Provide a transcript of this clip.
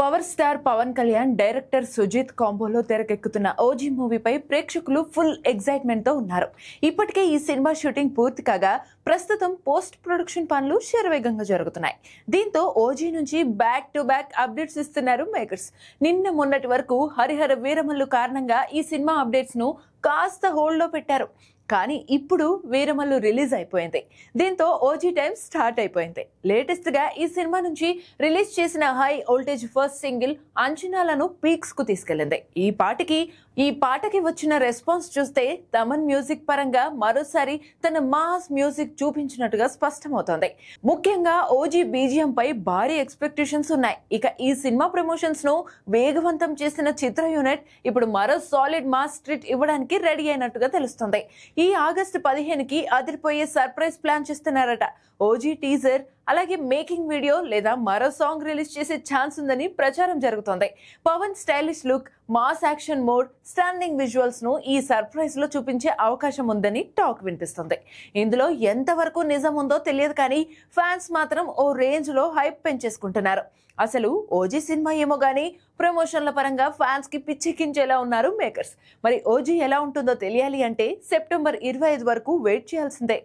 Power star Pawan Kalyan director Sujeeth కాంబోలో తెరకెక్కుతున్న OG మూవీపై ప్రేక్షకులు ఫుల్ ఎగ్జైట్మెంట్ తో ఉన్నారు. ఇప్పటికే ఈ సినిమా షూటింగ్ పూర్తి కాగా ప్రస్తుతం పోస్ట్ ప్రొడక్షన్ పనులు శరవేగంగా జరుగుతున్నాయి. దీంతో ఓజీ నుంచి బ్యాక్ టు బ్యాక్ అప్డేట్స్ ఇస్తున్నారు మేకర్స్. నిన్న మొన్నటి వరకు హరిహర వీరమల్లు కారణంగా ఈ సినిమా అప్డేట్స్ ను కాస్త హోల్డ్ లో పెట్టారు. కానీ ఇప్పుడు వీరమల్లు రిలీజ్ అయిపోయింది. దీంతో ఓజీ టైం స్టార్ట్ అయిపోయింది. లేటెస్ట్ గా ఈ సినిమా నుంచి రిలీజ్ చేసిన హై వోల్టేజ్ ఫస్ట్ సింగిల్ అంచనాలను పీక్స్ కు తీసుకెళ్లింది. ఈ పాటకి వచ్చిన రెస్పాన్స్ చూస్తే తమన్ మ్యూజిక్ పరంగా మరోసారి తన మాస్ మ్యూజిక్ చూపించినట్టుగా స్పష్టమవుతోంది. ముఖ్యంగా ఓజీ బీజిఎం పై భారీ ఎక్స్పెక్టేషన్స్ ఉన్నాయి. ఇక ఈ సినిమా ప్రమోషన్స్ ను వేగవంతం చేసిన చిత్ర యూనిట్ ఇప్పుడు మరో సాలిడ్ మాస్ ట్రీట్ ఇవ్వడానికి రెడీ అయినట్టుగా తెలుస్తుంది. ఈ ఆగస్టు 15కి అదిరిపోయే సర్ప్రైజ్ ప్లాన్ చేస్తున్నారట. ఓజీ టీజర్ అలాగే మేకింగ్ వీడియో లేదా మరో సాంగ్ రిలీజ్ చేసే ఛాన్స్ ఉందని ప్రచారం జరుగుతోంది. Pawan stylish look, mass action mode, stunning visuals ను ఈ సర్ప్రైజ్ లో చూపించే అవకాశం ఉందని టాక్ వినిపిస్తుంది. ఇందులో ఎంతవరకు నిజం ఉందో తెలియదు కానీ ఫ్యాన్స్ మాత్రం ఓ రేంజ్ లో హైప్ పెంచేసుకుంటున్నారు. అసలు ఓజీ సినిమా ఏమో గానీ ప్రమోషన్ల పరంగా ఫ్యాన్స్ కి పిచ్చెక్కించేలా ఉన్నారు మేకర్స్. మరి ఓజీ ఎలా ఉంటుందో తెలియాలి అంటే సెప్టెంబర్ 25 వరకు వెయిట్ చేయాల్సిందే.